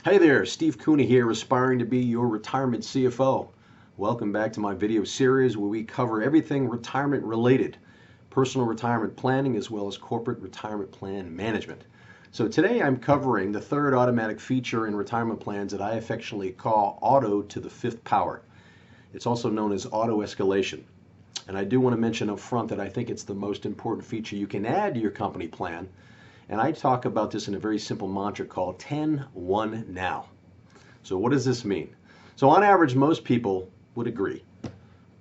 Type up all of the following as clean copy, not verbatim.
Hey there, Steve Kuna here, aspiring to be your retirement CFO. Welcome back to my video series where we cover everything retirement related, personal retirement planning as well as corporate retirement plan management. So today I'm covering the third automatic feature in retirement plans that I affectionately call auto to the fifth power. It's also known as auto escalation. And I do want to mention up front that I think it's the most important feature you can add to your company plan. And I talk about this in a very simple mantra called 10-1 now. So what does this mean? So on average, most people would agree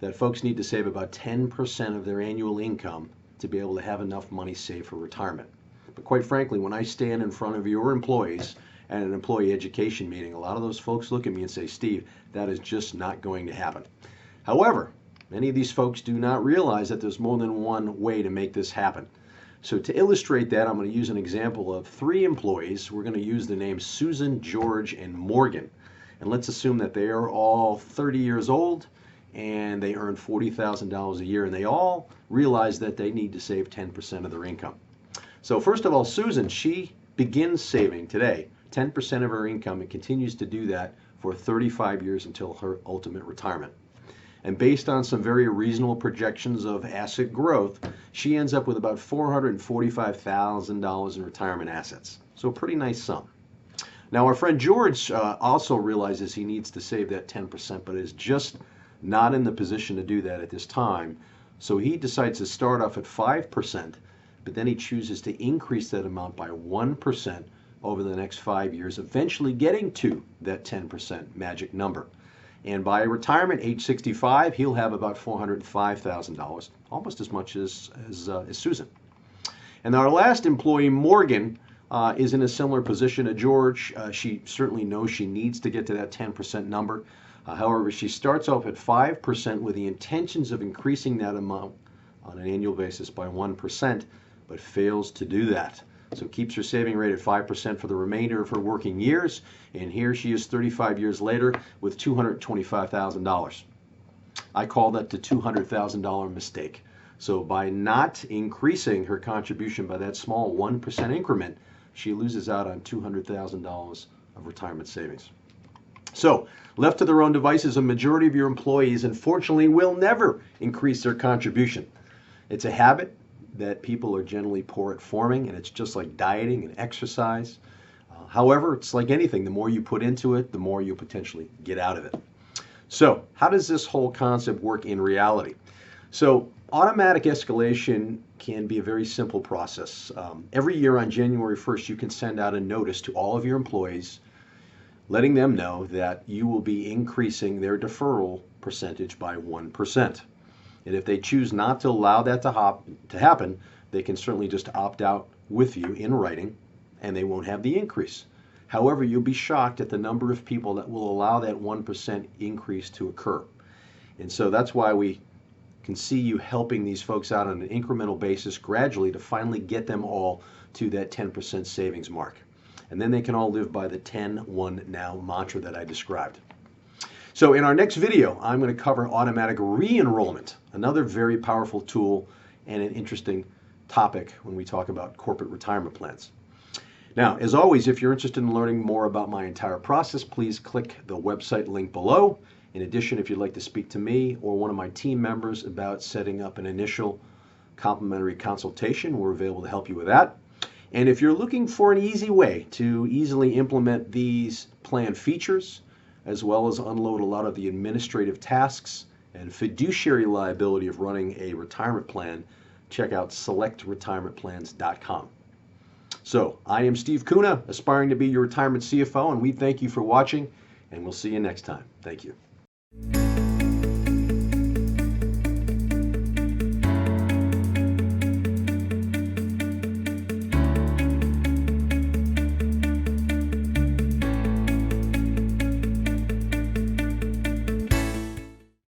that folks need to save about 10% of their annual income to be able to have enough money saved for retirement. But quite frankly, when I stand in front of your employees at an employee education meeting, a lot of those folks look at me and say, Steve, that is just not going to happen. However, many of these folks do not realize that there's more than one way to make this happen. So to illustrate that, I'm going to use an example of three employees. We're going to use the names Susan, George, and Morgan. And let's assume that they are all 30 years old and they earn $40,000 a year, and they all realize that they need to save 10% of their income. So first of all, Susan, she begins saving today 10% of her income and continues to do that for 35 years until her ultimate retirement. And based on some very reasonable projections of asset growth, she ends up with about $445,000 in retirement assets. So a pretty nice sum. Now our friend George also realizes he needs to save that 10%, but is just not in the position to do that at this time. So he decides to start off at 5%, but then he chooses to increase that amount by 1% over the next 5 years, eventually getting to that 10% magic number. And by retirement, age 65, he'll have about $405,000, almost as much as Susan. And our last employee, Morgan, is in a similar position to George. She certainly knows she needs to get to that 10% number. However, she starts off at 5% with the intentions of increasing that amount on an annual basis by 1%, but fails to do that. So keeps her saving rate at 5% for the remainder of her working years, and here she is 35 years later with $225,000. I call that the $200,000 mistake. So by not increasing her contribution by that small 1% increment, she loses out on $200,000 of retirement savings. So left to their own devices, a majority of your employees, unfortunately, will never increase their contribution. It's a habit that people are generally poor at forming, and it's just like dieting and exercise. However, it's like anything. The more you put into it, the more you potentially get out of it. So how does this whole concept work in reality? So automatic escalation can be a very simple process. Every year on January 1st, you can send out a notice to all of your employees letting them know that you will be increasing their deferral percentage by 1%. And if they choose not to allow that to happen, they can certainly just opt out with you in writing, and they won't have the increase. However, you'll be shocked at the number of people that will allow that 1% increase to occur. And so that's why we can see you helping these folks out on an incremental basis gradually to finally get them all to that 10% savings mark. And then they can all live by the 10-1 now mantra that I described. So in our next video, I'm going to cover automatic re-enrollment, another very powerful tool and an interesting topic when we talk about corporate retirement plans. Now, as always, if you're interested in learning more about my entire process, please click the website link below. In addition, if you'd like to speak to me or one of my team members about setting up an initial complimentary consultation, we're available to help you with that. And if you're looking for an easy way to easily implement these plan features, as well as unload a lot of the administrative tasks and fiduciary liability of running a retirement plan, check out selectretirementplans.com. So I am Steve Kuna, aspiring to be your retirement CFO, and we thank you for watching, and we'll see you next time. Thank you.